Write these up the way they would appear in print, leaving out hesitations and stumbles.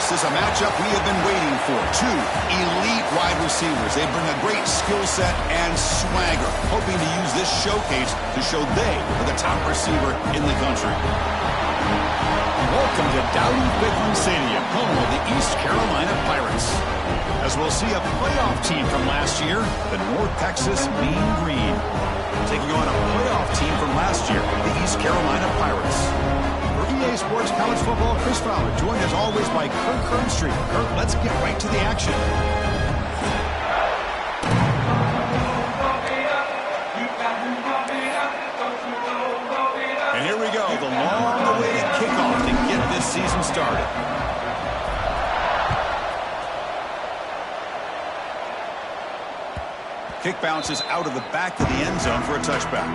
This is a matchup we have been waiting for. Two elite wide receivers. They bring a great skill set and swagger, hoping to use this showcase to show they are the top receiver in the country. Welcome to Dowdy-Bicklin Stadium, home of the East Carolina Pirates. As we'll see a playoff team from last year, the North Texas Mean Green, taking on a playoff team from last year, the East Carolina Pirates. For EA Sports College Football, Chris Fowler, joined as always by Kirk Herbstreit. Kirk, let's get right to the action. And here we go, the long-awaited kickoff to get this season started. Kick bounces out of the back of the end zone for a touchback.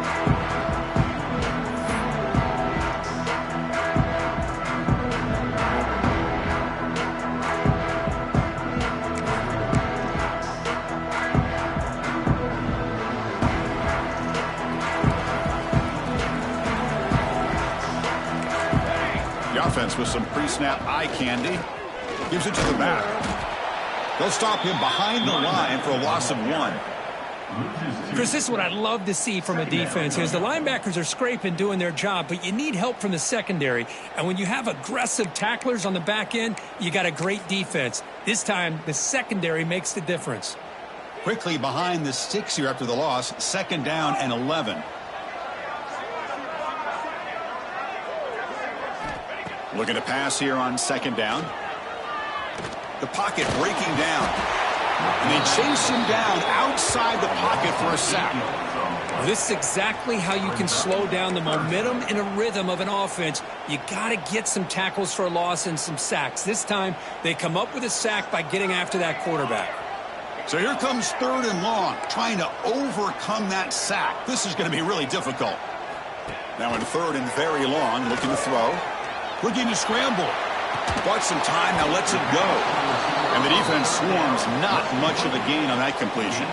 The offense with some pre-snap eye candy. Gives it to the back. They'll stop him behind the line for a loss of 1. Chris, this is what I'd love to see from a defense is the linebackers are scraping, doing their job, but you need help from the secondary. And when you have aggressive tacklers on the back end, you got a great defense. This time, the secondary makes the difference. Quickly behind the sticks here after the loss, 2nd down and 11. Looking to pass here on 2nd down. The pocket breaking down. And they chase him down outside the pocket for a sack. Well, this is exactly how you can slow down the momentum and a rhythm of an offense. You got to get some tackles for a loss and some sacks. This time, they come up with a sack by getting after that quarterback. So here comes 3rd and long, trying to overcome that sack. This is going to be really difficult. Now in 3rd and very long, looking to throw. Looking to scramble. Bought some time, now lets it go. And the defense swarms, not much of a gain on that completion.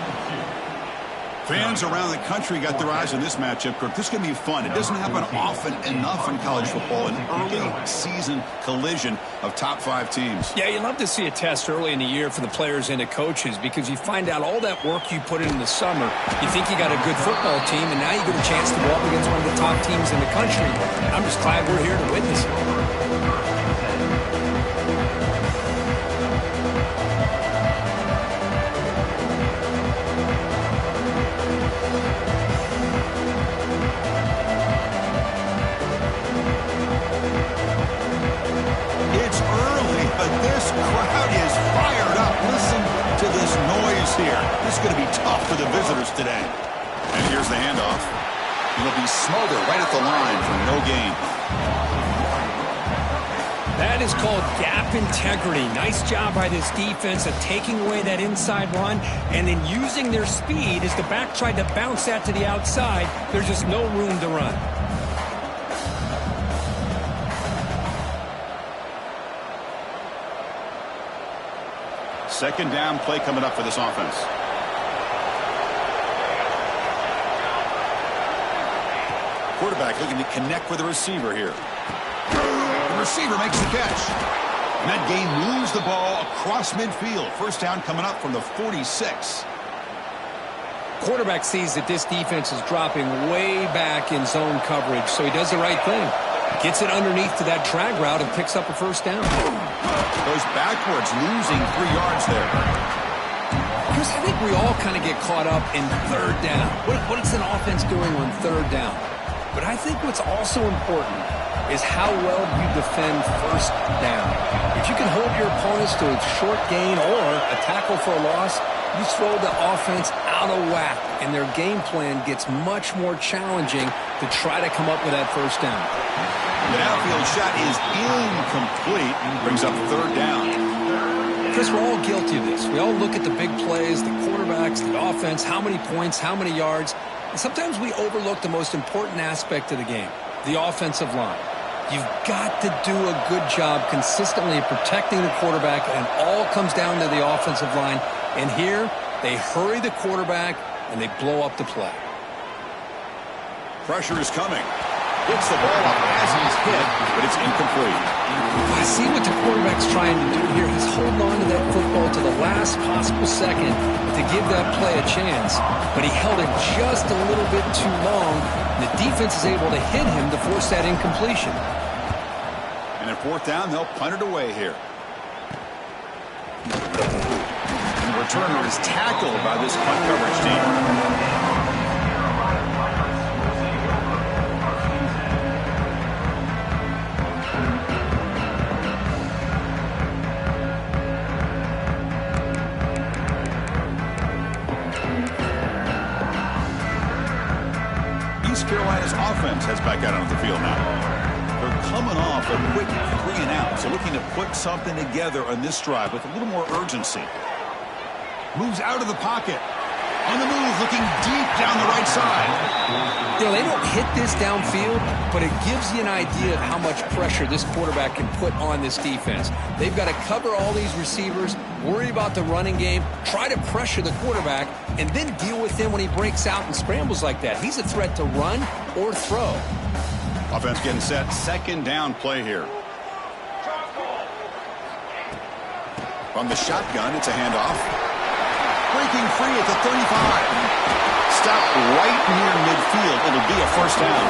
Fans around the country got their eyes on this matchup, Kirk. This is going to be fun. It doesn't happen often enough in college football, an early season collision of top 5 teams. Yeah, you love to see a test early in the year for the players and the coaches because you find out all that work you put in the summer. You think you got a good football team, and now you get a chance to go up against one of the top teams in the country. And I'm just glad we're here to witness it. Here. This is going to be tough for the visitors today. And here's the handoff. It'll be Smolder right at the line for no gain. That is called gap integrity. Nice job by this defense of taking away that inside run and then using their speed as the back tried to bounce that to the outside. There's just no room to run. Second down play coming up for this offense. Quarterback looking to connect with the receiver here. The receiver makes the catch. And that game moves the ball across midfield. First down coming up from the 46. Quarterback sees that this defense is dropping way back in zone coverage, so he does the right thing. Gets it underneath to that drag route and picks up a first down. Goes backwards, losing 3 yards there. Chris, I think we all kind of get caught up in 3rd down. What is an offense doing on 3rd down? But I think what's also important is how well you defend 1st down. If you can hold your opponents to a short gain or a tackle for a loss, you throw the offense out of whack, and their game plan gets much more challenging to try to come up with that 1st down. The outfield shot is incomplete. Brings up 3rd down. Chris, we're all guilty of this. We all look at the big plays, the quarterbacks, the offense, how many points, how many yards. And sometimes we overlook the most important aspect of the game, the offensive line. You've got to do a good job consistently of protecting the quarterback, and it all comes down to the offensive line. And here, they hurry the quarterback, and they blow up the play. Pressure is coming. Gets the ball up as he's hit, but it's incomplete. I see what the quarterback's trying to do here. He's holding on to that football to the last possible second to give that play a chance. But he held it just a little bit too long. And the defense is able to hit him to force that incompletion. And at fourth down, they'll punt it away here. And the returner is tackled by this punt coverage team. Carolina's offense heads back out onto the field now. They're coming off a quick 3-and-out, so looking to put something together on this drive with a little more urgency. Moves out of the pocket. On the move, looking deep down the right side. You know, they don't hit this downfield, but it gives you an idea of how much pressure this quarterback can put on this defense. They've got to cover all these receivers, worry about the running game, try to pressure the quarterback, and then deal with him when he breaks out and scrambles like that. He's a threat to run or throw. Offense getting set. Second down play here. From the shotgun, it's a handoff. Breaking free at the 35. Stop right near midfield. It'll be a first down.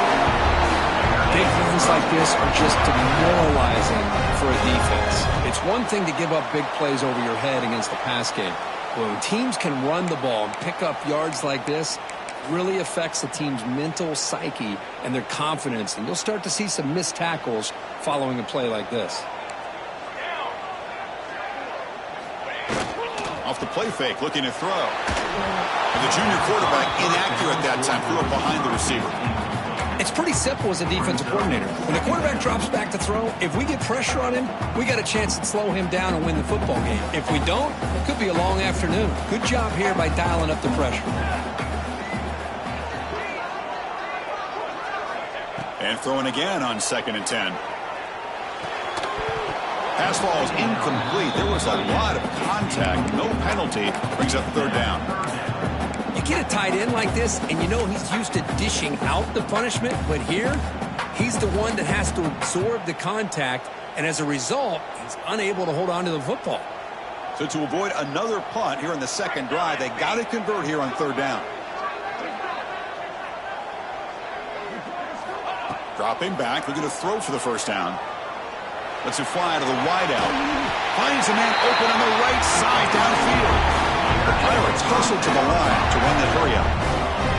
Big runs like this are just demoralizing for a defense. It's one thing to give up big plays over your head against the pass game. When teams can run the ball and pick up yards like this, it really affects the team's mental psyche and their confidence. And you'll start to see some missed tackles following a play like this. Off the play fake, looking to throw. And the junior quarterback inaccurate that time, threw it behind the receiver. It's pretty simple as a defensive coordinator. When the quarterback drops back to throw, if we get pressure on him, we got a chance to slow him down and win the football game. If we don't, it could be a long afternoon. Good job here by dialing up the pressure. And throwing again on 2nd and 10. Pass ball is incomplete. There was a lot of contact. No penalty. Brings up third down. You get a tight end like this, and you know he's used to dishing out the punishment, but here, he's the one that has to absorb the contact, and as a result, he's unable to hold on to the football. So to avoid another punt here in the second drive, they got to convert here on third down. Dropping back, looking to throw for the first down. Lets it fly to the wideout. Finds a man open on the right side downfield. The Pirates hustle to the line to run that hurry up.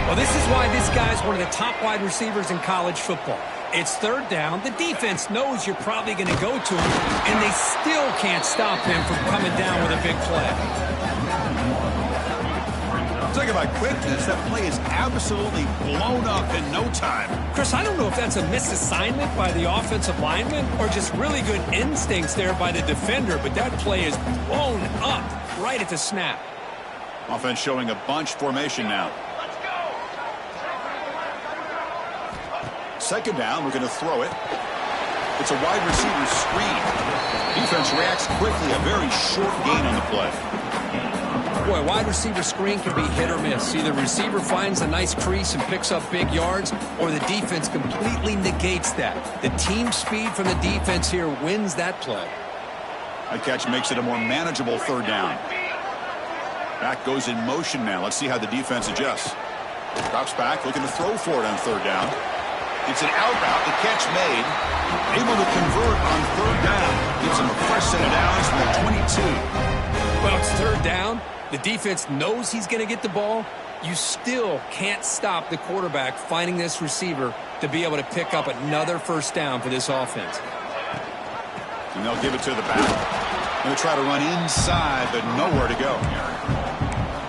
Well, this is why this guy's one of the top wide receivers in college football. It's third down. The defense knows you're probably going to go to him, and they still can't stop him from coming down with a big play. Talking about quickness, that play is absolutely blown up in no time. Chris, I don't know if that's a misassignment by the offensive lineman or just really good instincts there by the defender, but that play is blown up right at the snap. Offense showing a bunch formation now. Second down, we're going to throw it. It's a wide receiver screen. Defense reacts quickly, a very short gain on the play. Boy, wide receiver screen can be hit or miss. Either receiver finds a nice crease and picks up big yards, or the defense completely negates that. The team speed from the defense here wins that play. That catch makes it a more manageable third down. Back goes in motion now. Let's see how the defense adjusts. Drops back, looking to throw for it on third down. It's an out route, the catch made. Able to convert on third down. Gives him a fresh set of downs from the 22. Well, it's third down. The defense knows he's going to get the ball. You still can't stop the quarterback finding this receiver to be able to pick up another first down for this offense. And they'll give it to the back. They'll try to run inside, but nowhere to go.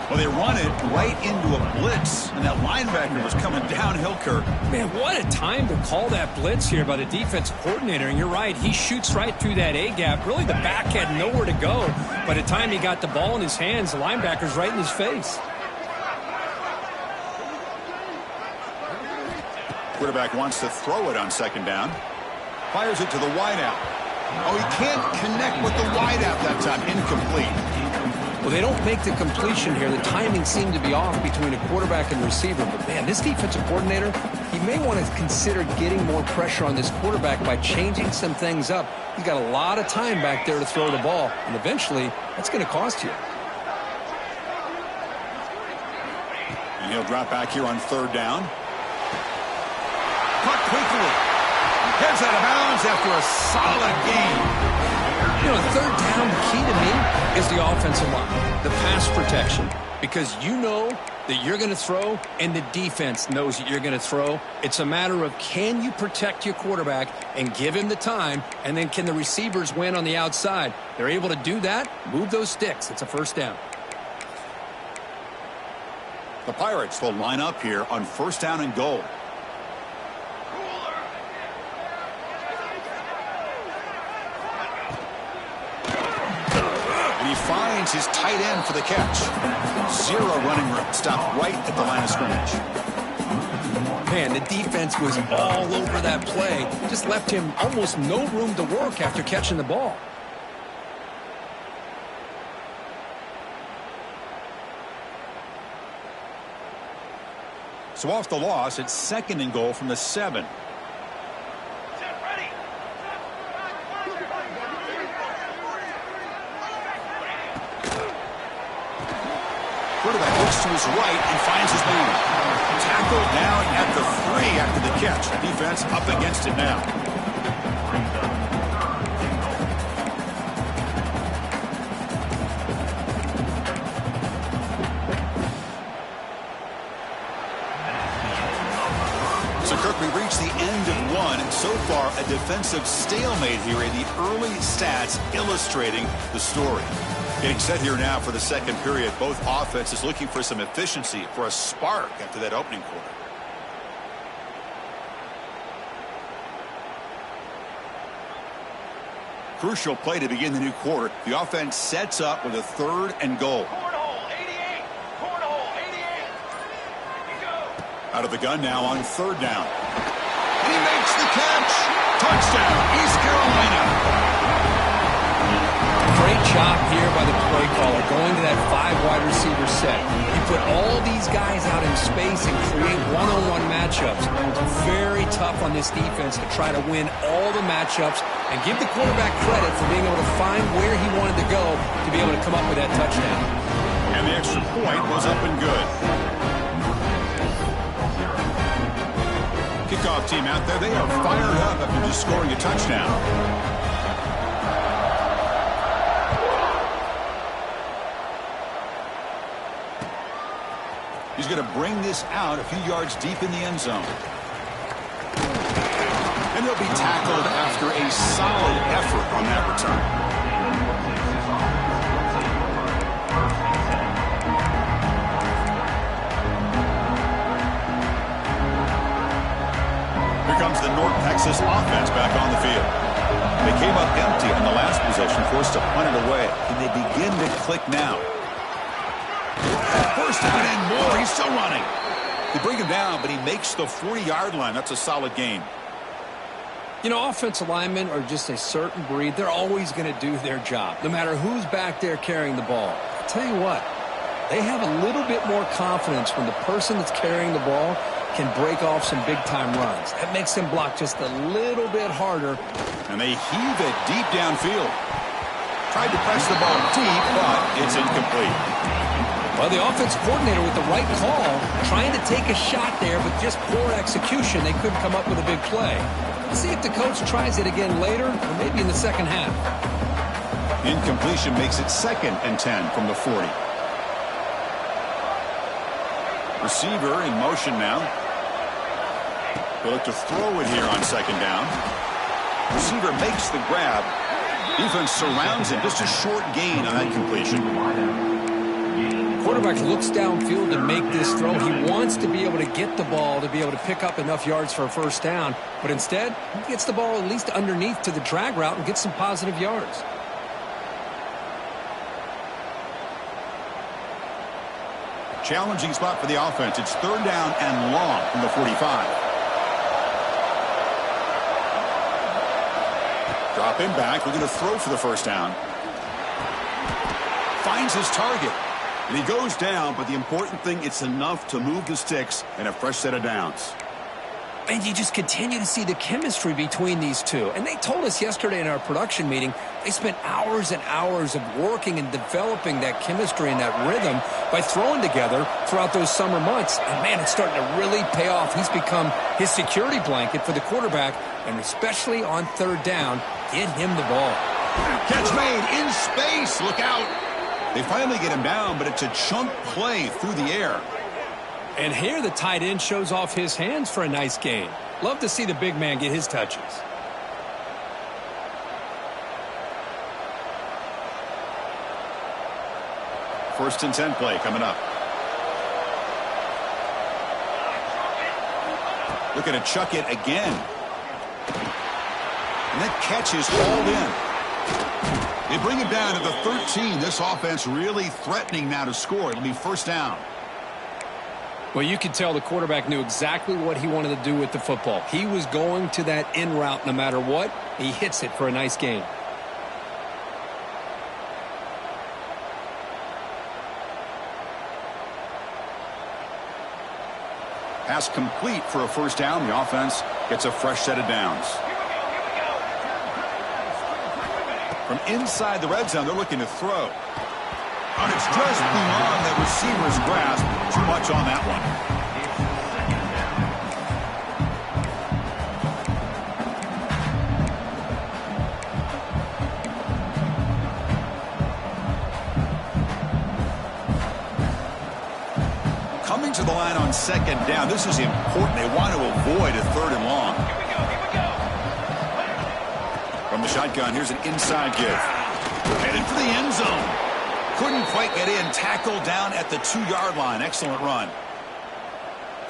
Well, they run it right into a blitz, and that linebacker was coming downhill, Kirk. Man, what a time to call that blitz here by the defense coordinator. And you're right, he shoots right through that A-gap. Really, the back had nowhere to go. By the time he got the ball in his hands, the linebacker's right in his face. Quarterback wants to throw it on second down. Fires it to the wideout. Oh, he can't connect with the wideout that time. Incomplete. Well, they don't make the completion here. The timing seemed to be off between a quarterback and receiver. But, man, this defensive coordinator, he may want to consider getting more pressure on this quarterback by changing some things up. He's got a lot of time back there to throw the ball, and eventually that's going to cost you. And he'll drop back here on third down. Caught quickly. Heads out of bounds after a solid game. You know, third down, the key to me is the offensive line, the pass protection, because you know that you're going to throw and the defense knows that you're going to throw. It's a matter of can you protect your quarterback and give him the time, and then can the receivers win on the outside? They're able to do that, move those sticks. It's a first down. The Pirates will line up here on first down and goal. He finds his tight end for the catch. Zero running room. Stopped right at the line of scrimmage. Man, the defense was all over that play. Just left him almost no room to work after catching the ball. So off the loss, it's second and goal from the 7. Quarterback looks to his right and finds his man. Tackled down at the 3 after the catch. The defense up against it now. So, Kirk, we reached the end of one, and so far a defensive stalemate here in the early stats illustrating the story. Getting set here now for the second period. Both offenses looking for some efficiency, for a spark after that opening quarter. Crucial play to begin the new quarter. The offense sets up with a third and goal. Cornhole 88. Cornhole 88. Out of the gun now on third down. And he makes the catch. Touchdown, East Carolina. Great job here by the play caller, going to that 5 wide receiver set. You put all these guys out in space and create one-on-one matchups. It's very tough on this defense to try to win all the matchups and give the quarterback credit for being able to find where he wanted to go to be able to come up with that touchdown. And the extra point was up and good. Kickoff team out there, they are fired up after just scoring a touchdown. He's going to bring this out a few yards deep in the end zone. And he'll be tackled after a solid effort on that return. Here comes the North Texas offense back on the field. They came up empty on the last possession, forced to punt it away. Can they begin to click now? First down and more. He's still running. They bring him down, but he makes the 40-yard line. That's a solid game. You know, offensive linemen are just a certain breed. They're always going to do their job, no matter who's back there carrying the ball. I'll tell you what, they have a little bit more confidence when the person that's carrying the ball can break off some big-time runs. That makes them block just a little bit harder. And they heave it deep downfield. Tried to press the ball deep, but it's incomplete. Well, the offense coordinator with the right call, trying to take a shot there, but just poor execution. They couldn't come up with a big play. Let's see if the coach tries it again later, or maybe in the second half. Incompletion makes it 2nd and 10 from the 40. Receiver in motion now. They look to throw it here on 2nd down. Receiver makes the grab. Defense surrounds him. Just a short gain on that completion. Quarterback looks downfield to make this throw. He wants to be able to get the ball to be able to pick up enough yards for a first down. But instead, he gets the ball at least underneath to the drag route and gets some positive yards. Challenging spot for the offense. It's 3rd down and long from the 45. Drop him back. We're going to throw for the first down. finds his target. And he goes down, but the important thing, it's enough to move the sticks and a fresh set of downs. And you just continue to see the chemistry between these two. And they told us yesterday in our production meeting, they spent hours and hours of working and developing that chemistry and that rhythm by throwing together throughout those summer months. And, man, it's starting to really pay off. He's become his security blanket for the quarterback, and especially on third down, get him the ball. Catch made in space. Look out. They finally get him down, but it's a chunk play through the air. And here the tight end shows off his hands for a nice gain. Love to see the big man get his touches. First and 10 play coming up. Looking to chuck it again. And that catch is hauled in. They bring it down to the 13. This offense really threatening now to score. It'll be first down. Well, you could tell the quarterback knew exactly what he wanted to do with the football. He was going to that in route no matter what. He hits it for a nice gain. Pass complete for a first down. The offense gets a fresh set of downs. From inside the red zone, they're looking to throw. And it's just beyond the receiver's grasp. Too much on that one. Coming to the line on second down. This is important. They want to avoid a third and long. From the shotgun, here's an inside give. Headed for the end zone. Couldn't quite get in. Tackled down at the 2-yard line. Excellent run.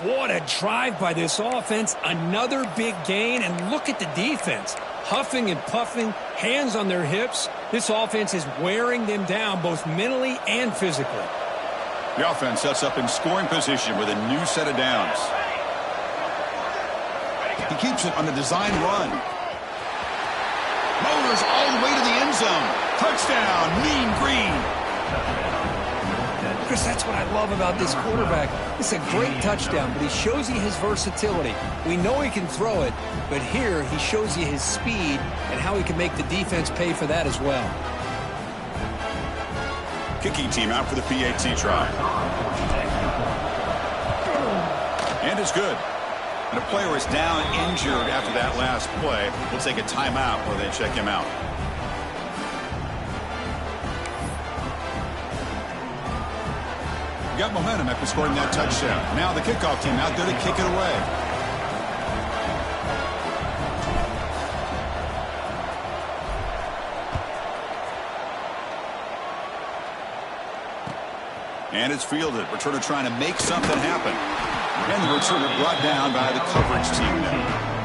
What a drive by this offense. Another big gain. And look at the defense. Huffing and puffing, hands on their hips. This offense is wearing them down both mentally and physically. The offense sets up in scoring position with a new set of downs. He keeps it on a design run. Motors all the way to the end zone. Touchdown, Mean Green. Chris, that's what I love about this quarterback. It's a great touchdown, but he shows you his versatility. We know he can throw it, but here he shows you his speed and how he can make the defense pay for that as well. Kicking team out for the PAT try. And it's good. And a player is down injured after that last play. We'll take a timeout where they check him out. Got momentum after scoring that touchdown. Now the kickoff team out there to kick it away. And it's fielded. Returner trying to make something happen. And the returner brought down by the coverage team now.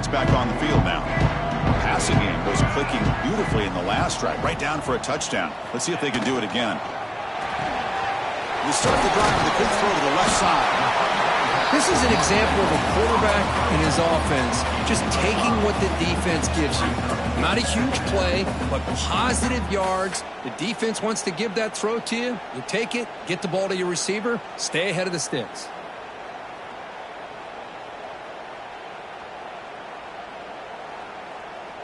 Back on the field now. Passing game was clicking beautifully in the last drive, right down for a touchdown. Let's see if they can do it again. They start the drive with a quick throw to the left side. This is an example of a quarterback and his offense just taking what the defense gives you. Not a huge play, but positive yards. The defense wants to give that throw to you. You take it, get the ball to your receiver, stay ahead of the sticks.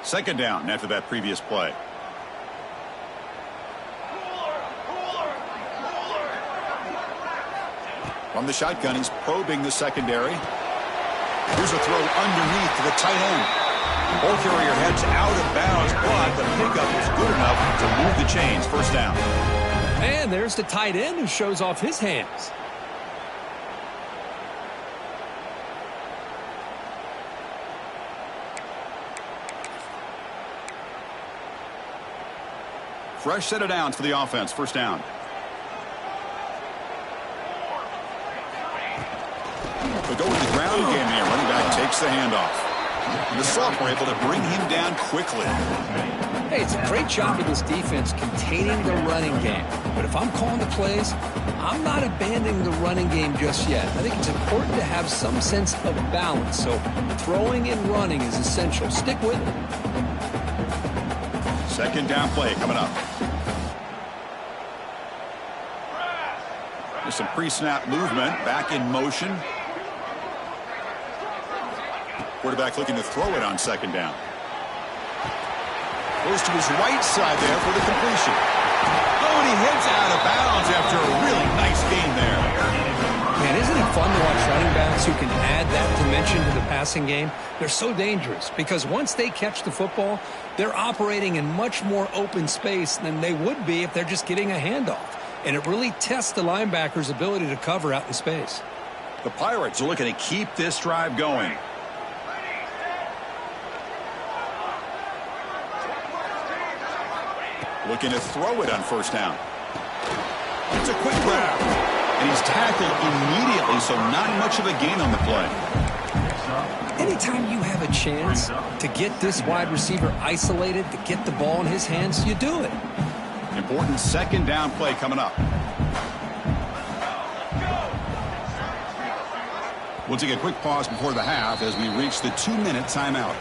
Second down after that previous play. From the shotgun, he's probing the secondary. Here's a throw underneath to the tight end. Ball carrier heads out of bounds, but the pickup is good enough to move the chains. First down. And there's the tight end who shows off his hands. Fresh set of downs for the offense. First down. They'll go with the ground game here. Running back takes the handoff. And the sophomore able to bring him down quickly. Hey, it's a great job of this defense containing the running game. But if I'm calling the plays, I'm not abandoning the running game just yet. I think it's important to have some sense of balance. So throwing and running is essential. Stick with it. Second down play coming up. There's some pre-snap movement. Back in motion. Quarterback looking to throw it on second down. Goes to his right side there for the completion. Oh, and he heads out of bounds after a really nice gain there. Man, isn't it fun to watch running backs who can add that dimension to the passing game? They're so dangerous because once they catch the football, they're operating in much more open space than they would be if they're just getting a handoff. And it really tests the linebacker's ability to cover out in space. The Pirates are looking to keep this drive going. Looking to throw it on first down. It's a quick grab. And he's tackled immediately, so not much of a gain on the play. Anytime you have a chance to get this wide receiver isolated, to get the ball in his hands, you do it. Important second down play coming up. We'll take a quick pause before the half as we reach the 2-minute timeout.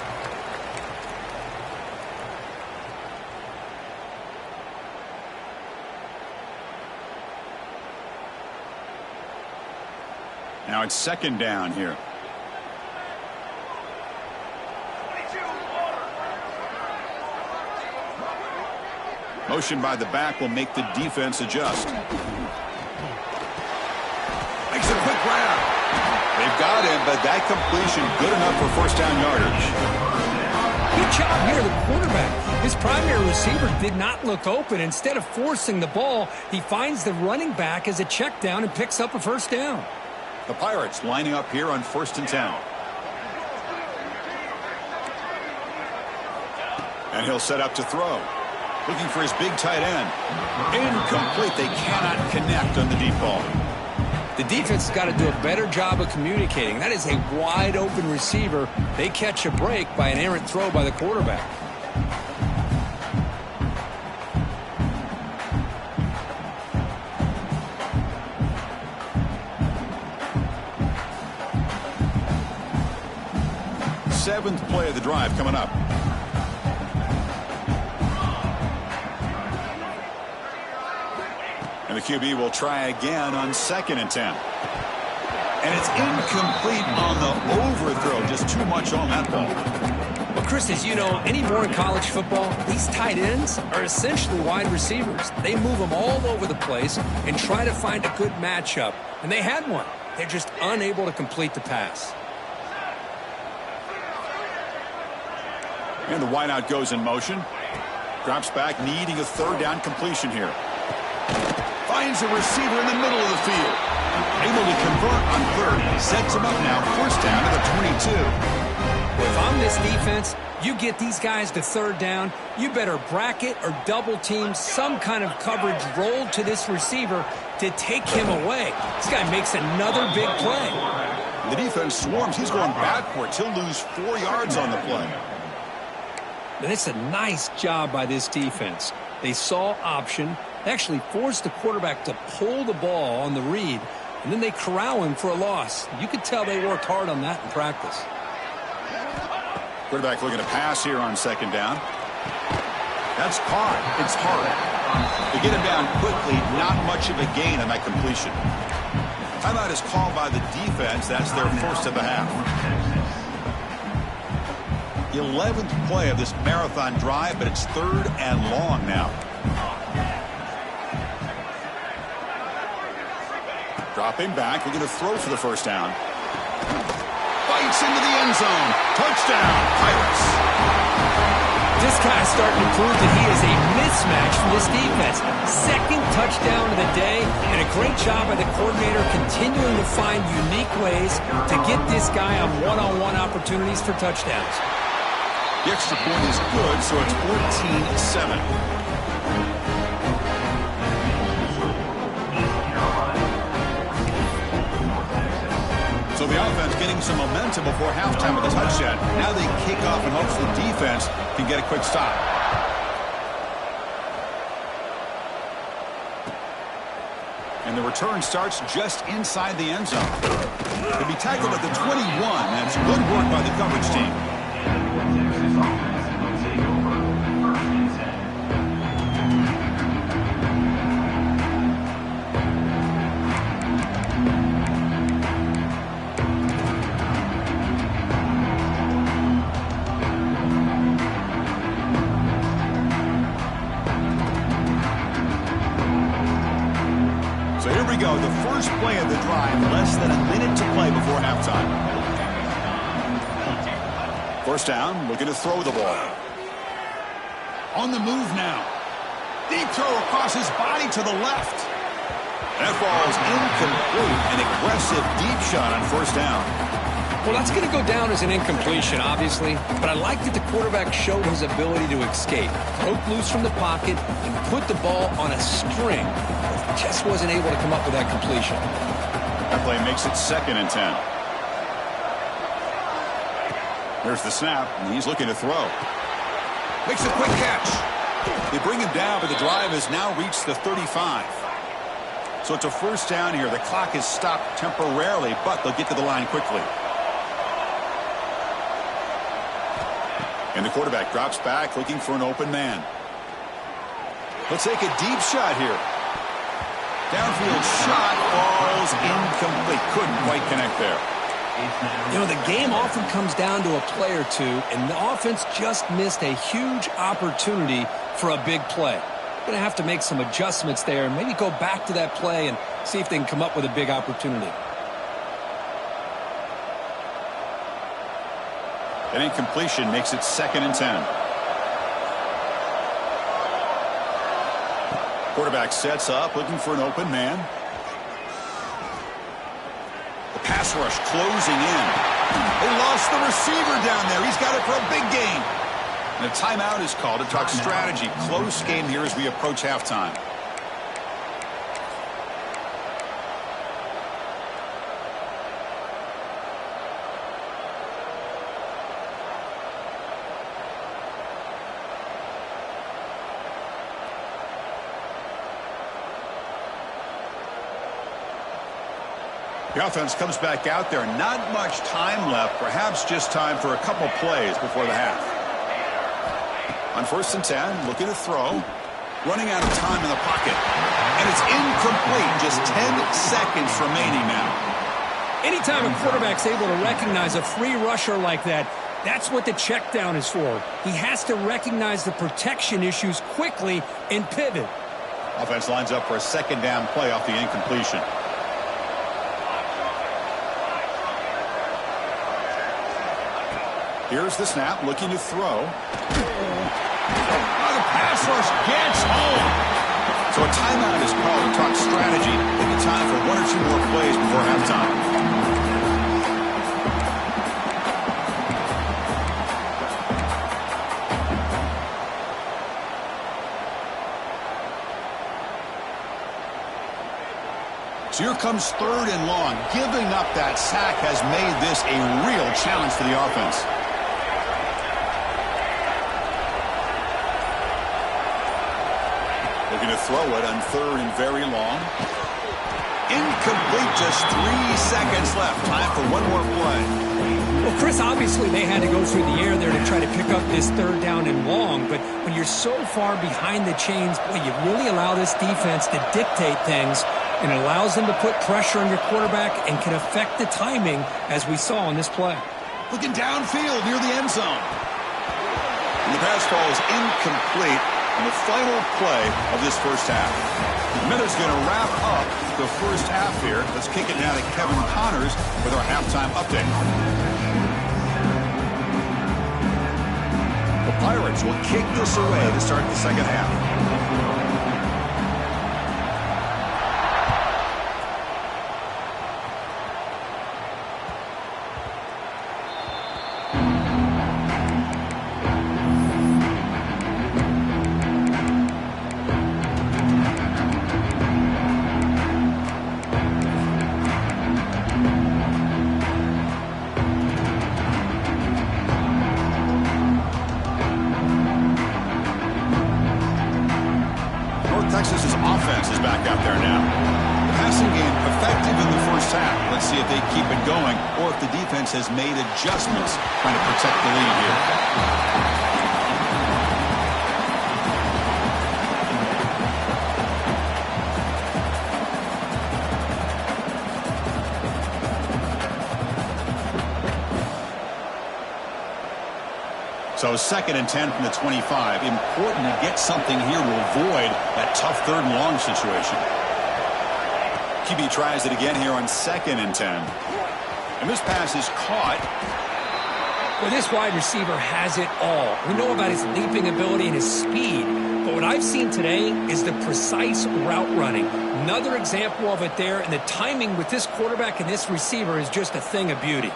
Now it's second down here. Motion by the back will make the defense adjust. Makes a quick grab. They've got him, but that completion good enough for first down yardage. Good job here, the quarterback. His primary receiver did not look open. Instead of forcing the ball, he finds the running back as a check down and picks up a first down. The Pirates lining up here on 1st and 10. And he'll set up to throw. Looking for his big tight end. Incomplete. They cannot connect on the deep ball. The defense has got to do a better job of communicating. That is a wide open receiver. They catch a break by an errant throw by the quarterback. Seventh play of the drive coming up. And the QB will try again on 2nd and 10. And it's incomplete on the overthrow. Just too much on that ball. Well, Chris, as you know, anymore in college football, these tight ends are essentially wide receivers. They move them all over the place and try to find a good matchup. And they had one. They're just unable to complete the pass. And the wideout goes in motion. Drops back, needing a third down completion here. Finds a receiver in the middle of the field. Able to convert on 3rd. Sets him up now. First down to the 22. Well, if I'm this defense, you get these guys to 3rd down, you better bracket or double team some kind of coverage rolled to this receiver to take him away. This guy makes another big play. The defense swarms. He's going backwards. He'll lose 4 yards on the play. And it's a nice job by this defense. They saw option. They actually forced the quarterback to pull the ball on the read, and then they corral him for a loss. You could tell they worked hard on that in practice. Quarterback looking to pass here on 2nd down. That's caught. It's hard. To get him down quickly, not much of a gain on that completion. Timeout is called by the defense. That's their first of the half. 11th play of this marathon drive, but it's 3rd and long now. Dropping back, we're going to throw for the first down. Bites into the end zone. Touchdown, Pirates. This guy's starting to prove that he is a mismatch for this defense. 2nd touchdown of the day, and a great job by the coordinator continuing to find unique ways to get this guy on one-on-one opportunities for touchdowns. The extra point is good, so it's 14-7. So the offense getting some momentum before halftime with a touchdown. Now they kick off and hopes the defense can get a quick stop. And the return starts just inside the end zone. He'll be tackled at the 21. That's good work by the coverage team. The first play of the drive, less than a minute to play before halftime. First down, looking to throw the ball. On the move now. Deep throw across his body to the left. That ball's incomplete. An aggressive deep shot on first down. Well, that's going to go down as an incompletion, obviously, but I like that the quarterback showed his ability to escape, broke loose from the pocket, and put the ball on a string. Just wasn't able to come up with that completion. That play makes it 2nd and 10. There's the snap, and he's looking to throw. Makes a quick catch. They bring him down, but the drive has now reached the 35. So it's a first down here. The clock is stopped temporarily, but they'll get to the line quickly. And the quarterback drops back, looking for an open man. Let's take a deep shot here. Downfield shot falls incomplete. Couldn't quite connect there. You know, the game often comes down to a play or two, and the offense just missed a huge opportunity for a big play. Going to have to make some adjustments there and maybe go back to that play and see if they can come up with a big opportunity. An incompletion makes it 2nd and 10. Quarterback sets up, looking for an open man. The pass rush closing in. They lost the receiver down there. He's got it for a big gain. And a timeout is called to talk strategy. Close game here as we approach halftime. The offense comes back out there. Not much time left. Perhaps just time for a couple plays before the half. On 1st and 10, looking to throw. Running out of time in the pocket. And it's incomplete. Just 10 seconds remaining now. Anytime a quarterback's able to recognize a free rusher like that, that's what the check down is for. He has to recognize the protection issues quickly and pivot. Offense lines up for a 2nd down play off the incompletion. Here's the snap, looking to throw. The pass rush gets home. So a timeout is called to talk strategy. Maybe time for 1 or 2 more plays before halftime. So here comes 3rd and long. Giving up that sack has made this a real challenge for the offense. Looking to throw it on 3rd and very long. Incomplete, just 3 seconds left. Time for 1 more play. Well, Chris, obviously they had to go through the air there to try to pick up this 3rd down and long, but when you're so far behind the chains, boy, you really allow this defense to dictate things, and it allows them to put pressure on your quarterback and can affect the timing, as we saw on this play. Looking downfield near the end zone. And the pass ball is incomplete. And the final play of this first half. Miller's going to wrap up the first half here. Let's kick it now to Kevin Connors with our halftime update. The Pirates will kick this away to start the second half. sack. Let's see if they keep it going or if the defense has made adjustments trying to protect the lead here. So 2nd and 10 from the 25. Important to get something here to avoid that tough 3rd and long situation. QB tries it again here on 2nd and 10. And this pass is caught. Well, this wide receiver has it all. We know about his leaping ability and his speed. But what I've seen today is the precise route running. Another example of it there. And the timing with this quarterback and this receiver is just a thing of beauty.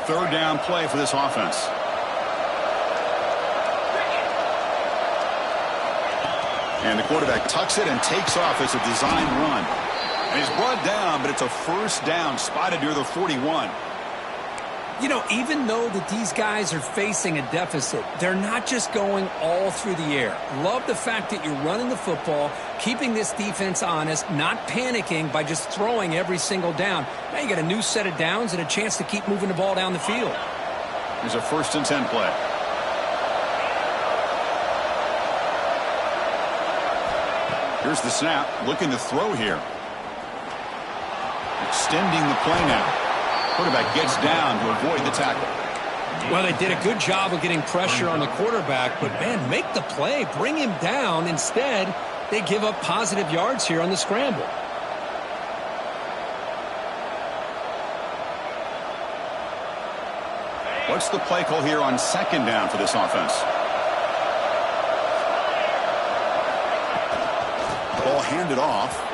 Third down play for this offense. And the quarterback tucks it and takes off as a design run. And he's brought down, but it's a 1st down spotted near the 41. You know, even though that these guys are facing a deficit, they're not just going all through the air. Love the fact that you're running the football, keeping this defense honest, not panicking by just throwing every single down. Now you got a new set of downs and a chance to keep moving the ball down the field. Here's a 1st and 10 play. Here's the snap, looking to throw here. Extending the play now. Quarterback gets down to avoid the tackle. Well, they did a good job of getting pressure on the quarterback, but, man, make the play. Bring him down. Instead, they give up positive yards here on the scramble. What's the play call here on 2nd down for this offense? Ball handed off.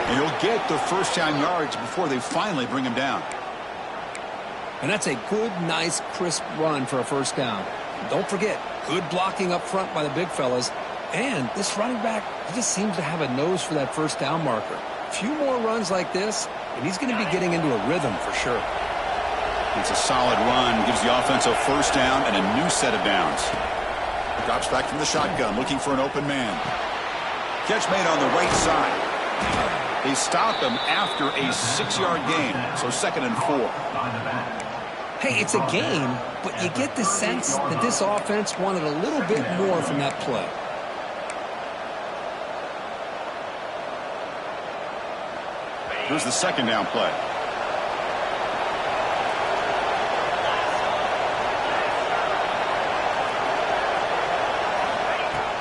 And he'll get the 1st down yards before they finally bring him down. And that's a good, nice, crisp run for a 1st down. Don't forget, good blocking up front by the big fellas. And this running back, he just seems to have a nose for that 1st down marker. A few more runs like this, and he's going to be getting into a rhythm for sure. It's a solid run, gives the offense a 1st down and a new set of downs. Drops back from the shotgun, looking for an open man. Catch made on the right side. They stop him after a 6-yard gain, so 2nd and 4. Hey, it's a game, but you get the sense that this offense wanted a little bit more from that play. Here's the 2nd down play.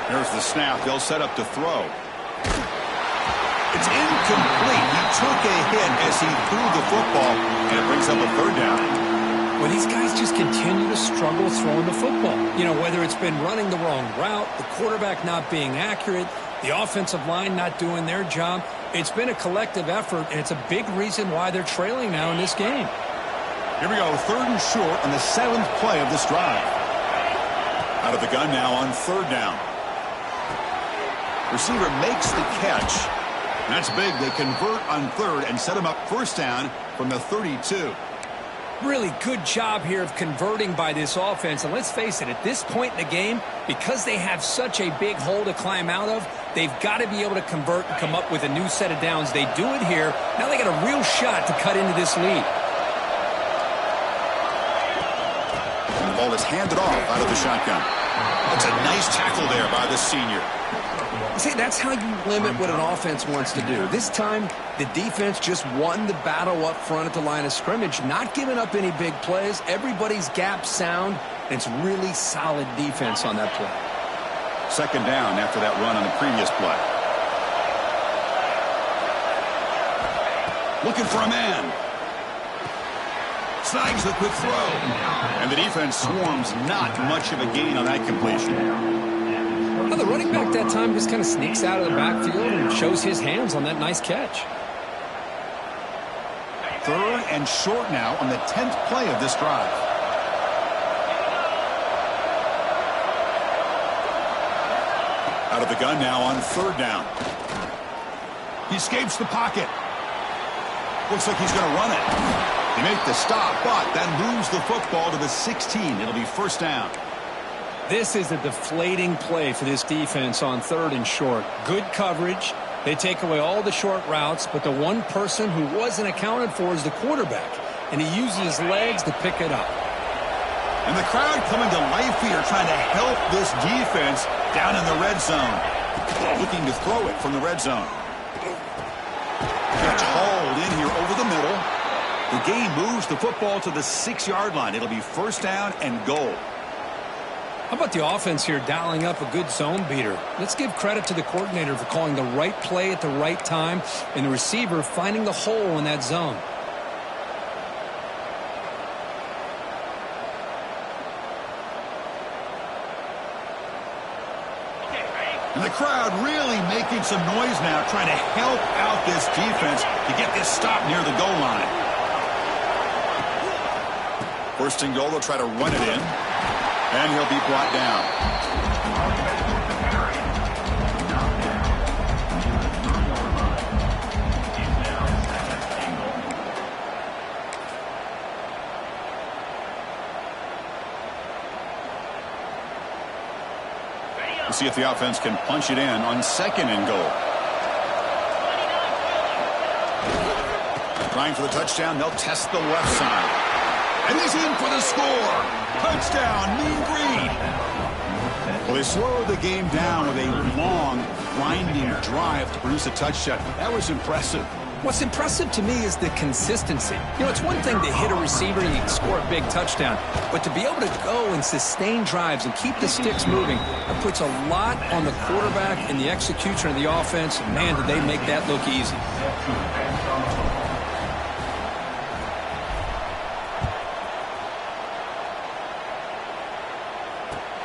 There's the snap. They'll set up to throw. It's incomplete. He took a hit as he threw the football, and it brings up a 3rd down. Well, these guys just continue to struggle throwing the football. You know, whether it's been running the wrong route, the quarterback not being accurate, the offensive line not doing their job. It's been a collective effort, and it's a big reason why they're trailing now in this game. Here we go, 3rd and short on the 7th play of this drive. Out of the gun now on 3rd down. Receiver makes the catch. That's big. They convert on 3rd and set him up 1st down from the 32. Really good job here of converting by this offense. And let's face it, at this point in the game, because they have such a big hole to climb out of, they've got to be able to convert and come up with a new set of downs. They do it here. Now they got a real shot to cut into this lead. And the ball is handed off out of the shotgun. That's a nice tackle there by the senior. See, that's how you limit what an offense wants to do. This time, the defense just won the battle up front at the line of scrimmage, not giving up any big plays. Everybody's gap sound, and it's really solid defense on that play. 2nd down after that run on the previous play. Looking for a man. Snags the quick throw. And the defense swarms, not much of a gain on that completion. Well, the running back that time just kind of sneaks out of the backfield and shows his hands on that nice catch. 3rd and short now on the 10th play of this drive. Out of the gun now on 3rd down. He escapes the pocket. Looks like he's going to run it. They make the stop, but that moves the football to the 16. It'll be 1st down. This is a deflating play for this defense on 3rd and short. Good coverage. They take away all the short routes, but the one person who wasn't accounted for is the quarterback, and he uses his legs to pick it up. And the crowd coming to life here, trying to help this defense down in the red zone. Looking to throw it from the red zone. Gets hauled in here over the middle. The game moves the football to the 6-yard line. It'll be 1st down and goal. How about the offense here dialing up a good zone beater? Let's give credit to the coordinator for calling the right play at the right time and the receiver finding the hole in that zone. And the crowd really making some noise now, trying to help out this defense to get this stop near the goal line. 1st and goal, they'll try to run it in. And he'll be brought down. We'll see if the offense can punch it in on 2nd and goal. Trying for the touchdown, they'll test the left side. And he's in for the score. Touchdown, Mean Green. Well, they slowed the game down with a long, grinding drive to produce a touchdown. That was impressive. What's impressive to me is the consistency. You know, it's one thing to hit a receiver and you can score a big touchdown, but to be able to go and sustain drives and keep the sticks moving, it puts a lot on the quarterback and the execution of the offense. And man, did they make that look easy.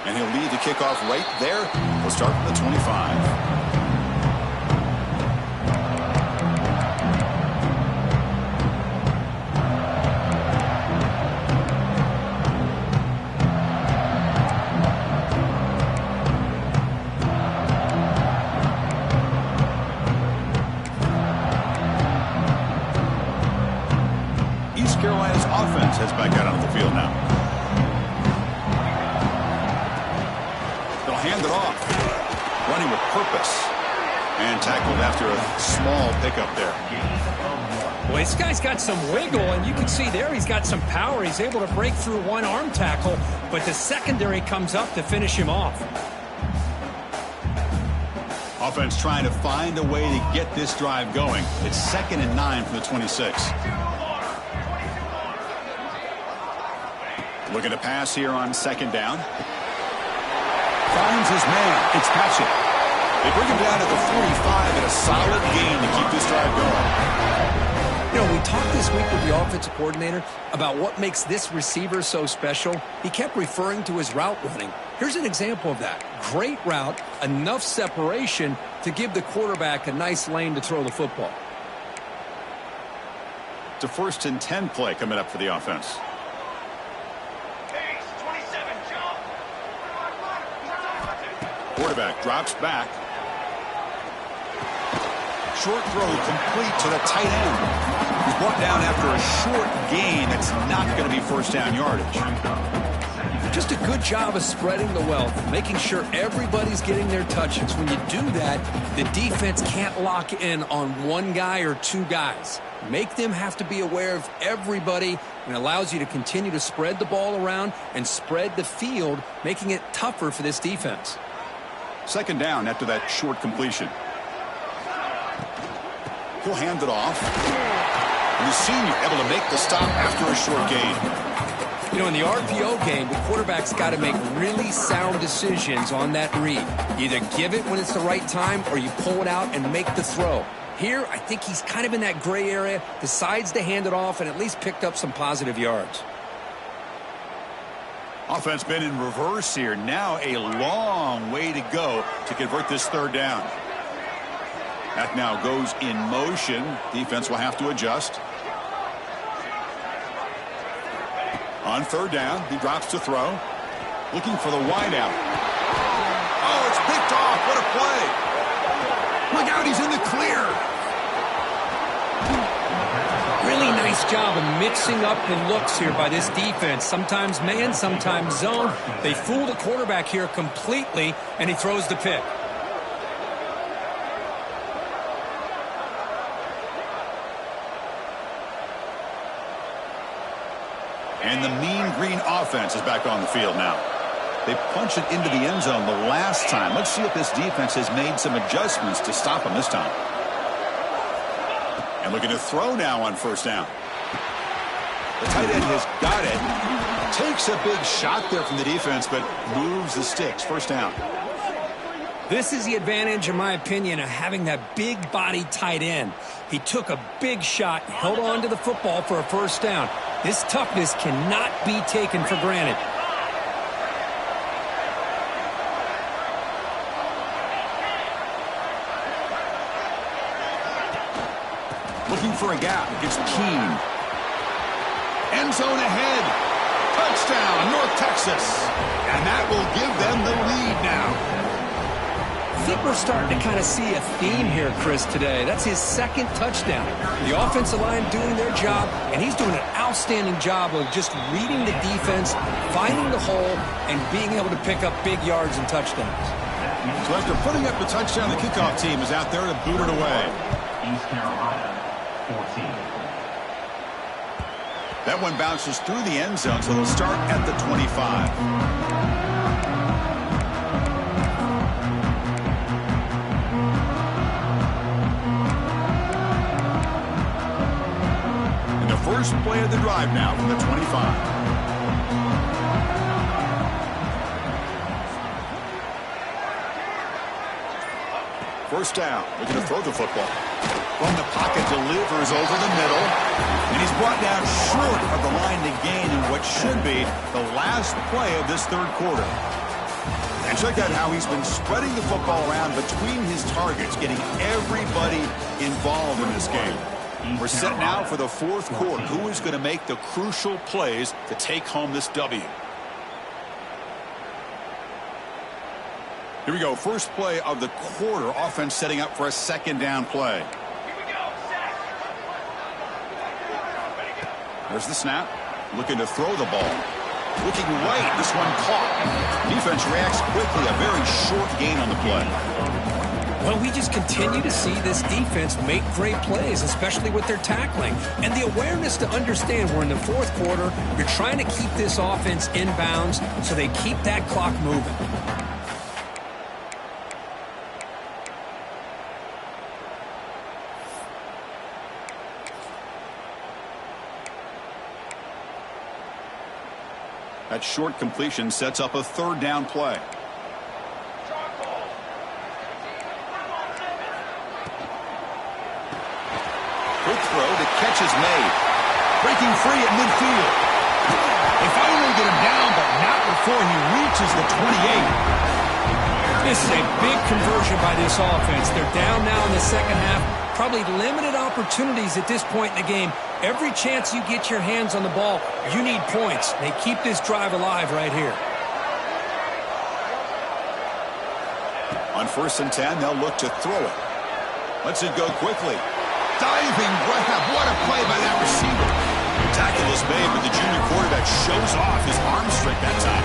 And he'll lead the kickoff right there. We'll start from the 25. East Carolina's offense heads back out onto the field now. Hand it off. Running with purpose. And tackled after a small pickup there. Well, this guy's got some wiggle, and you can see there he's got some power. He's able to break through one arm tackle, but the secondary comes up to finish him off. Offense trying to find a way to get this drive going. It's 2nd and 9 from the 26. Looking to pass here on 2nd down. Finds his man. It's Patchett. They bring him down to the 45 and a solid gain to keep this drive going. You know, we talked this week with the offensive coordinator about what makes this receiver so special. He kept referring to his route running. Here's an example of that. Great route, enough separation to give the quarterback a nice lane to throw the football. It's a 1st and 10 play coming up for the offense. Quarterback drops back. Short throw complete to the tight end. He's brought down after a short gain. That's not going to be 1st down yardage. Just a good job of spreading the wealth, making sure everybody's getting their touches. When you do that, the defense can't lock in on one guy or two guys. Make them have to be aware of everybody, and allows you to continue to spread the ball around and spread the field, making it tougher for this defense. 2nd down after that short completion. He'll hand it off. And the senior able to make the stop after a short gain. You know, in the RPO game, the quarterback's got to make really sound decisions on that read. Either give it when it's the right time or you pull it out and make the throw. Here, I think he's kind of in that gray area, decides to hand it off and at least picked up some positive yards. Offense been in reverse here. Now a long way to go to convert this 3rd down. That now goes in motion. Defense will have to adjust. On 3rd down, he drops to throw. Looking for the wideout. Oh, it's picked off. What a play. Look out, he's in the clear. Really nice nice job of mixing up the looks here by this defense. Sometimes man, sometimes zone. They fool the quarterback here completely, and he throws the pick. And the mean green offense is back on the field now. They punch it into the end zone the last time. Let's see if this defense has made some adjustments to stop them this time. And looking to throw now on first down. The tight end has got it. Takes a big shot there from the defense, but moves the sticks. First down. This is the advantage, in my opinion, of having that big body tight end. He took a big shot, held on to the football for a first down. This toughness cannot be taken for granted. Looking for a gap. It's Keene. End zone ahead. Touchdown, North Texas. And that will give them the lead now. I think we're starting to kind of see a theme here, Chris, today. That's his second touchdown. The offensive line doing their job, and he's doing an outstanding job of just reading the defense, finding the hole, and being able to pick up big yards and touchdowns. So after putting up the touchdown, the kickoff team is out there to boot it away. East Carolina, 14. That one bounces through the end zone, so they'll start at the 25. First play of the drive now from the 25. First down, looking to throw the football. From the pocket, delivers over the middle. And he's brought down short of the line to gain in what should be the last play of this third quarter. And check out how he's been spreading the football around between his targets, getting everybody involved in this game. We're set now for the fourth quarter. Who is going to make the crucial plays to take home this W? Here we go. First play of the quarter. Offense setting up for a second down play. There's the snap. Looking to throw the ball. Looking right. This one caught. Defense reacts quickly. A very short gain on the play. Well, we just continue to see this defense make great plays, especially with their tackling. And the awareness to understand we're in the fourth quarter, you're trying to keep this offense in bounds so they keep that clock moving. That short completion sets up a third down play. Quick throw, the catch is made. Breaking free at midfield. They finally get him down, but not before he reaches the 28. This is a big conversion by this offense. They're down now in the second half. Probably limited opportunities at this point in the game. Every chance you get your hands on the ball, you need points. They keep this drive alive right here. On 1st and 10, they'll look to throw it. Lets it go quickly. Diving grab. What a play by that receiver. Tackle is made, but the junior quarterback shows off his arm strength that time.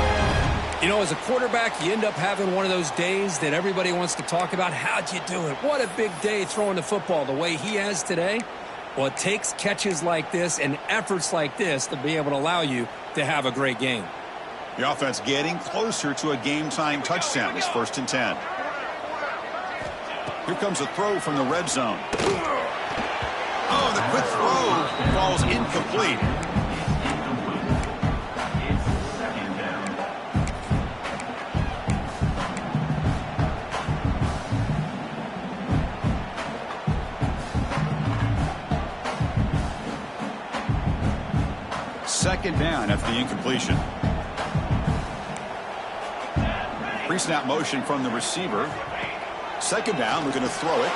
You know, as a quarterback, you end up having one of those days that everybody wants to talk about. How'd you do it? What a big day throwing the football the way he has today. Well, it takes catches like this and efforts like this to be able to allow you to have a great game. The offense getting closer to a game-time touchdown. It's 1st and 10. Here comes a throw from the red zone. Oh, the quick throw falls incomplete. Second down after the incompletion. Pre-snap motion from the receiver. Second down, looking to throw it.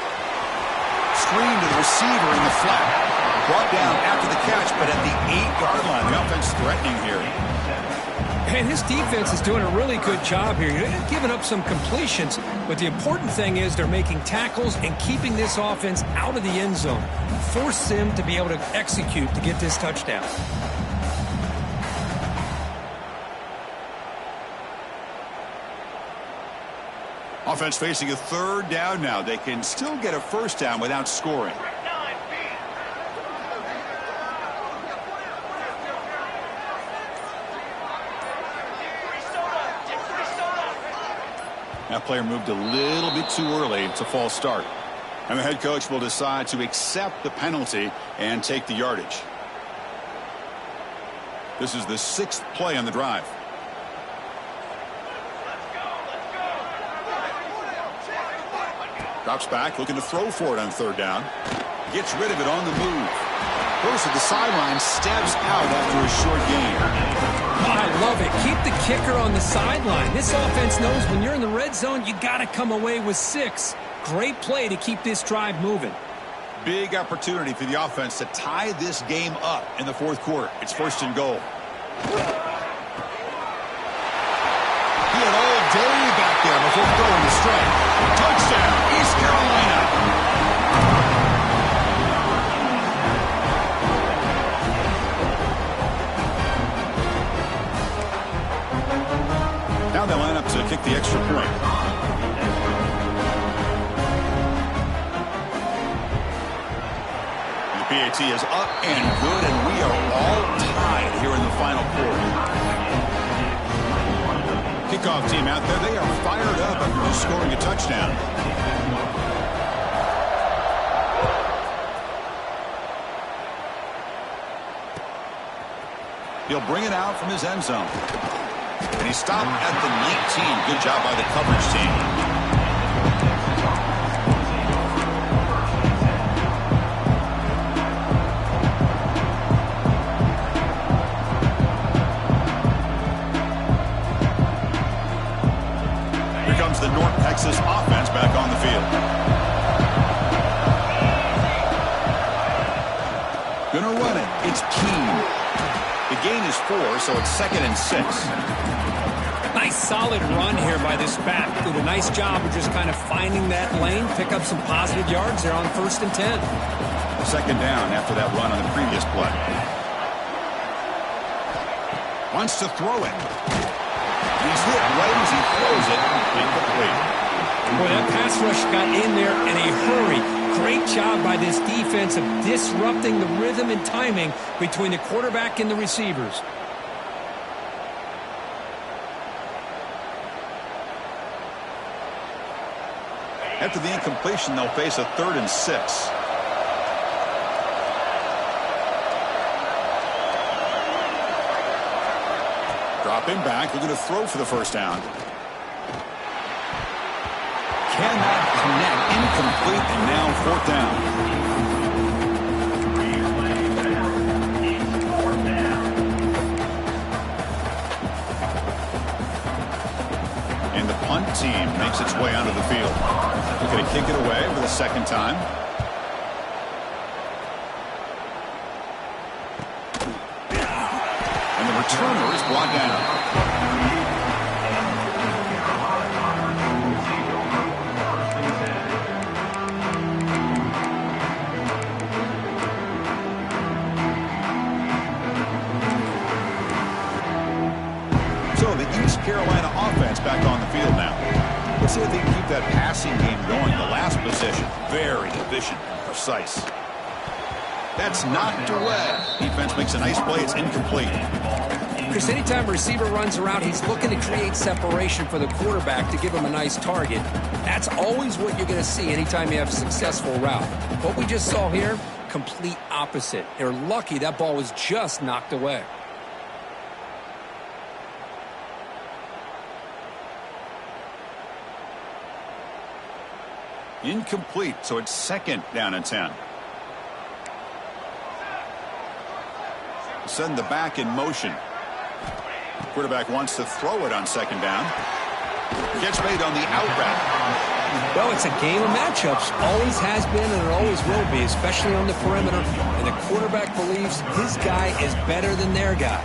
Screen to the receiver in the flat. Brought down after the catch, but at the 8-yard line. The offense threatening here. And his defense is doing a really good job here. They're giving up some completions, but the important thing is they're making tackles and keeping this offense out of the end zone. Force them to be able to execute to get this touchdown. Offense facing a third down now. They can still get a first down without scoring. That player moved a little bit too early. It's a false start. And the head coach will decide to accept the penalty and take the yardage. This is the 6th play on the drive. Drops back, looking to throw for it on third down. Gets rid of it on the move. Goes to the sideline, steps out after a short gain. I love it. Keep the kicker on the sideline. This offense knows when you're in the red zone, you got to come away with 6. Great play to keep this drive moving. Big opportunity for the offense to tie this game up in the fourth quarter. It's 1st and goal. He had all day back there before throwing the strike. Touchdown, East Carolina. Now they line up to kick the extra point. The PAT is up and good, and we are all tied here in the final quarter. Kickoff team out there, they are fired up after just scoring a touchdown. He'll bring it out from his end zone. And he stopped at the 19. Good job by the coverage team. Here comes the North Texas offense back on the field. Gonna run it. It's Keene. The gain is 4, so it's 2nd and 6. Nice solid run here by this back. Did a nice job of just kind of finding that lane, pick up some positive yards there on 1st and 10. 2nd down after that run on the previous play. Wants to throw it. He's hit right as he throws it. Incomplete. Boy, that pass rush got in there in a hurry. Great job by this defense of disrupting the rhythm and timing between the quarterback and the receivers. After the incompletion, they'll face a 3rd and 6. Dropping back, looking to throw for the first down. Cannot connect, incomplete, and now 4th down. And the punt team makes its way onto the field. Going to kick it away for the 2nd time. And the returner is brought down. So the East Carolina offense back on the field now. Let's see if they can keep that passing game going. The last possession, very efficient and precise. That's knocked away. Defense makes a nice play. It's incomplete. Chris, anytime a receiver runs around, he's looking to create separation for the quarterback to give him a nice target. That's always what you're going to see anytime you have a successful route. What we just saw here, complete opposite. They're lucky that ball was just knocked away. Incomplete, so it's 2nd down and 10. Send the back in motion. Quarterback wants to throw it on 2nd down. Catch made on the out route. Well, it's a game of matchups. Always has been and it always will be, especially on the perimeter. And the quarterback believes his guy is better than their guy.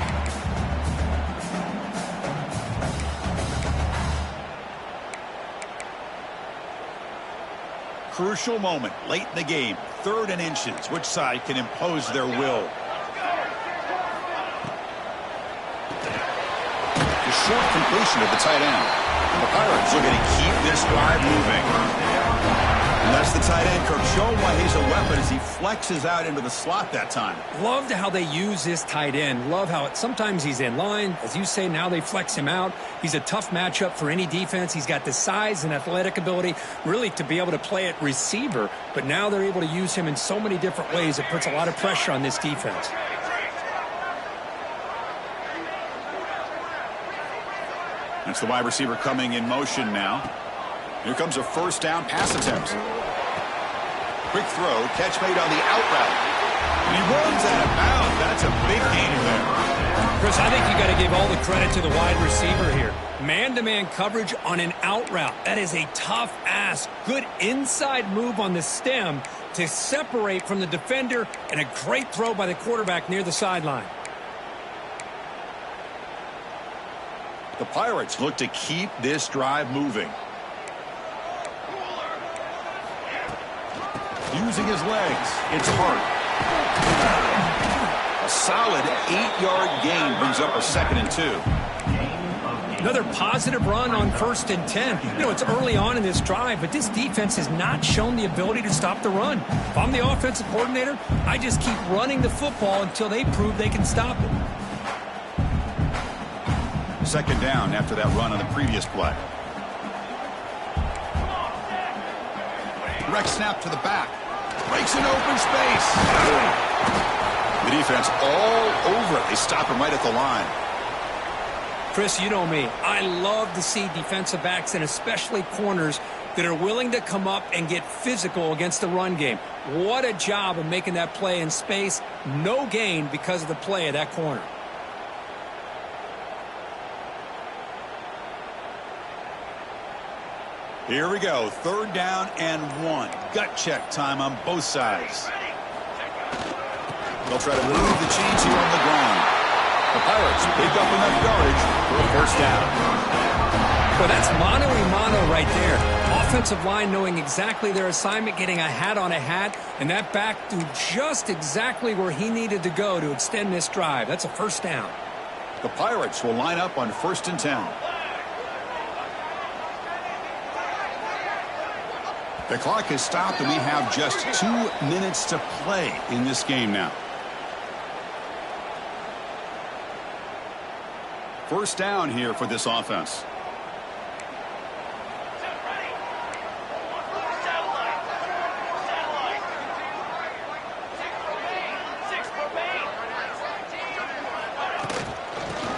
crucial moment late in the game. 3rd and inches. Which side can impose their will? The short completion of the tight end. The Pirates are going to keep this drive moving. And that's the tight end, Kirk, showing why he's a weapon as he flexes out into the slot that time. Loved how they use this tight end. Love how sometimes he's in line. As you say, now they flex him out. He's a tough matchup for any defense. He's got the size and athletic ability really to be able to play at receiver. But now they're able to use him in so many different ways. It puts a lot of pressure on this defense. That's the wide receiver coming in motion now. Here comes a 1st down pass attempt. Quick throw, catch made on the out route. And he runs out of bounds. That's a big gainer there. Chris, I think you got to give all the credit to the wide receiver here. Man-to-man coverage on an out route. That is a tough ask. Good inside move on the stem to separate from the defender, and a great throw by the quarterback near the sideline. The Pirates look to keep this drive moving. Using his legs, it's Hart. A solid 8-yard gain brings up a 2nd and 2. Another positive run on 1st and 10. You know, it's early on in this drive, but this defense has not shown the ability to stop the run. If I'm the offensive coordinator, I just keep running the football until they prove they can stop it. 2nd down after that run on the previous play. Direct snap to the back. Breaks an open space. The defense all over it. They stop him right at the line. Chris, you know me. I love to see defensive backs and especially corners that are willing to come up and get physical against the run game. What a job of making that play in space. No gain because of the play of that corner. Here we go. 3rd down and 1. Gut check time on both sides. They'll try to move the chains here on the ground. The Pirates pick up enough yardage for a 1st down. Well, that's mano-a-mano right there. Offensive line knowing exactly their assignment, getting a hat on a hat, and that back to just exactly where he needed to go to extend this drive. That's a 1st down. The Pirates will line up on 1st and 10. The clock has stopped, and we have just 2 minutes to play in this game now. 1st down here for this offense.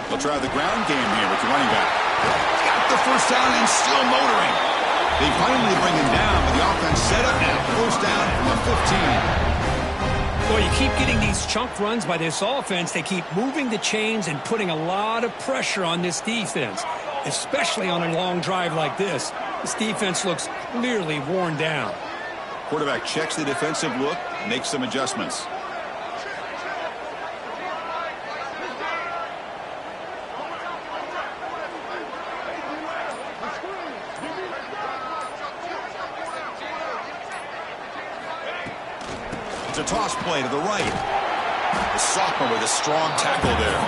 They'll try the ground game here with the running back. Got the 1st down and still motoring. They finally bring him down, but the offense set up now. 1st down from the 15. Well, you keep getting these chunk runs by this offense. They keep moving the chains and putting a lot of pressure on this defense, especially on a long drive like this. This defense looks clearly worn down. Quarterback checks the defensive look, makes some adjustments. It's a toss play to the right. The sophomore with a strong tackle there.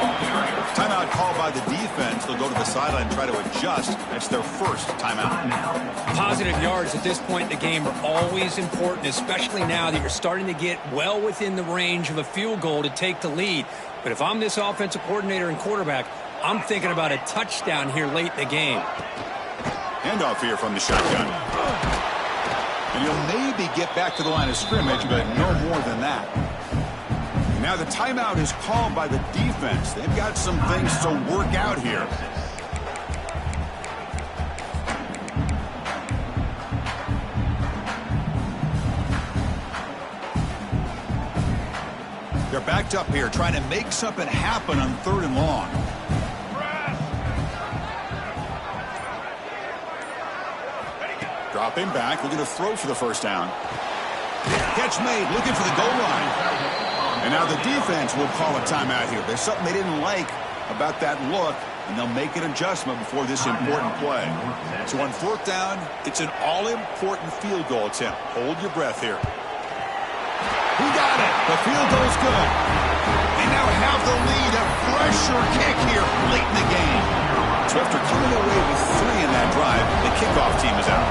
Timeout called by the defense. They'll go to the sideline and try to adjust. That's their 1st timeout. Positive yards at this point in the game are always important, especially now that you're starting to get well within the range of a field goal to take the lead. But if I'm this offensive coordinator and quarterback, I'm thinking about a touchdown here late in the game. Handoff here from the shotgun. And he'll maybe get back to the line of scrimmage, but no more than that. Now the timeout is called by the defense. They've got some things to work out here. They're backed up here trying to make something happen on 3rd and long. Dropping back, looking to throw for the 1st down. Catch made, looking for the goal line. And now the defense will call a timeout here. There's something they didn't like about that look. and they'll make an adjustment before this important play. So on fourth down, it's an all-important field goal attempt. Hold your breath here. He got it. The field goal's good. They now have the lead. A pressure kick here late in the game. So after coming away with 3 in that drive, the kickoff team is out.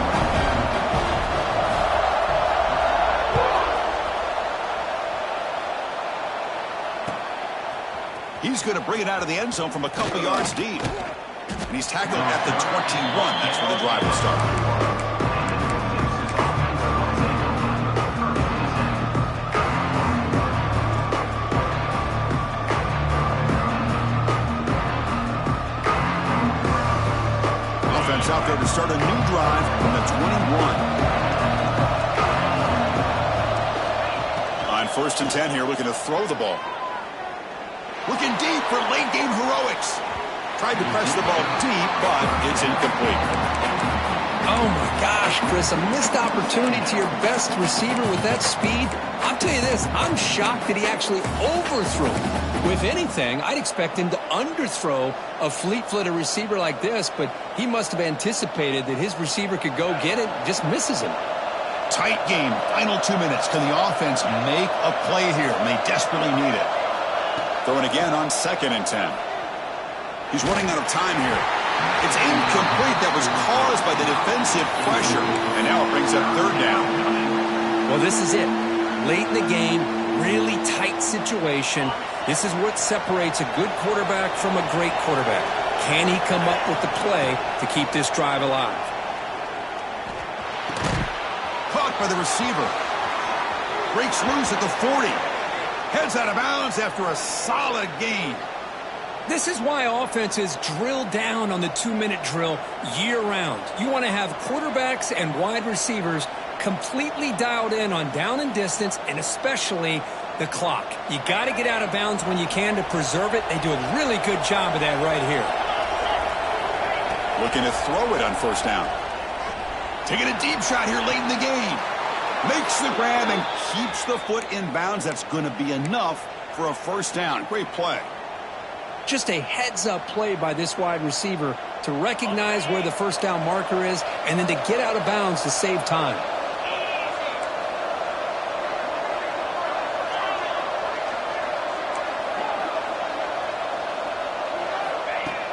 He's going to bring it out of the end zone from a couple yards deep. And he's tackled at the 21. That's where the drive will start. Offense out there to start a new drive from the 21. On 1st and 10 here, looking to throw the ball. Looking deep for late-game heroics. Tried to press the ball deep, but it's incomplete. Oh, my gosh, Chris, a missed opportunity to your best receiver with that speed. I'll tell you this, I'm shocked that he actually overthrew. With anything, I'd expect him to underthrow a fleet-footed receiver like this, but he must have anticipated that his receiver could go get it, just misses him. Tight game, final 2 minutes. Can the offense make a play here? And they desperately need it. Throwing again on 2nd and 10. He's running out of time here. It's incomplete. That was caused by the defensive pressure. And now it brings up 3rd down. Well, this is it. Late in the game, really tight situation. This is what separates a good quarterback from a great quarterback. Can he come up with the play to keep this drive alive? Caught by the receiver. Breaks loose at the 40. Heads out of bounds after a solid gain. This is why offenses drill down on the 2-minute drill year-round. You want to have quarterbacks and wide receivers completely dialed in on down and distance, and especially the clock. You got to get out of bounds when you can to preserve it. They do a really good job of that right here. Looking to throw it on 1st down. Taking a deep shot here late in the game. Makes the grab and keeps the foot in bounds. That's going to be enough for a 1st down. Great play. Just a heads-up play by this wide receiver to recognize where the 1st down marker is and then to get out of bounds to save time.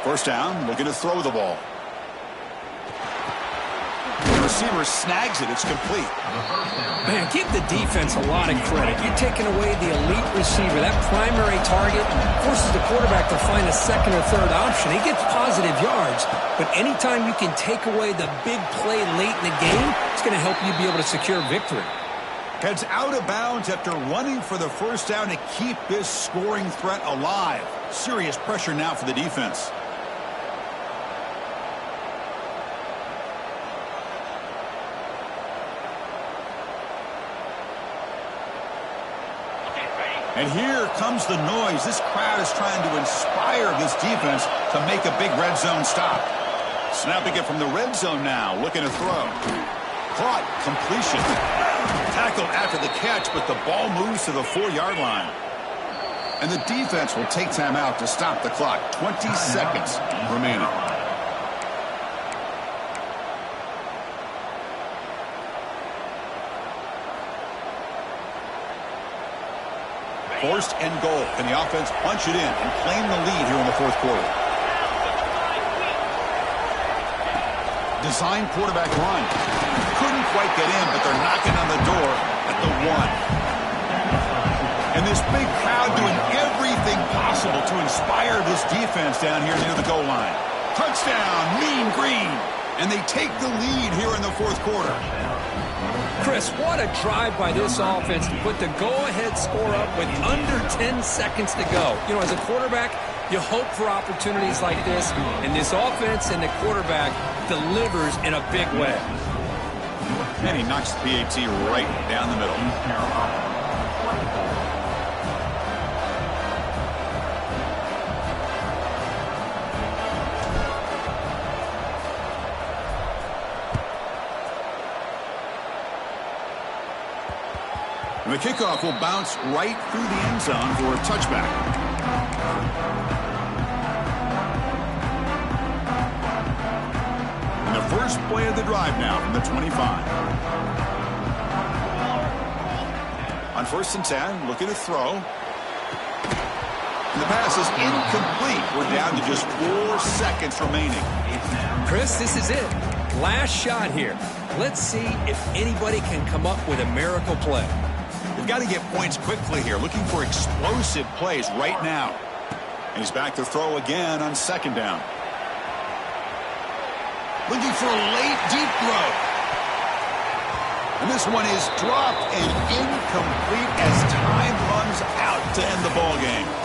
First down, looking to throw the ball. The receiver snags it. It's complete. Man, give the defense a lot of credit. You're taking away the elite receiver, that primary target, forces the quarterback to find a 2nd or 3rd option. He gets positive yards, but anytime you can take away the big play late in the game, it's going to help you be able to secure victory. Heads out of bounds after running for the 1st down to keep this scoring threat alive. Serious pressure now for the defense. And here comes the noise. This crowd is trying to inspire this defense to make a big red zone stop. Snapping it from the red zone now, looking to throw. Caught, completion. Tackled after the catch, but the ball moves to the 4-yard line. And the defense will take time out to stop the clock. 20 seconds remaining. First and goal. Can the offense punch it in and claim the lead here in the 4th quarter? Design quarterback run. Couldn't quite get in, but they're knocking on the door at the 1. And this big crowd doing everything possible to inspire this defense down here near the goal line. Touchdown, Mean Green. And they take the lead here in the 4th quarter. Chris, what a drive by this offense to put the go-ahead score up with under 10 seconds to go. You know, as a quarterback, you hope for opportunities like this, and this offense and the quarterback delivers in a big way. And he knocks the PAT right down the middle. And the kickoff will bounce right through the end zone for a touchback. And the first play of the drive now from the 25. On 1st and 10, looking to throw. And the pass is incomplete. We're down to just 4 seconds remaining. Chris, this is it. Last shot here. Let's see if anybody can come up with a miracle play. They've got to get points quickly here, looking for explosive plays right now. And he's back to throw again on 2nd down. Looking for a late, deep throw. And this one is dropped and incomplete as time runs out to end the ball game.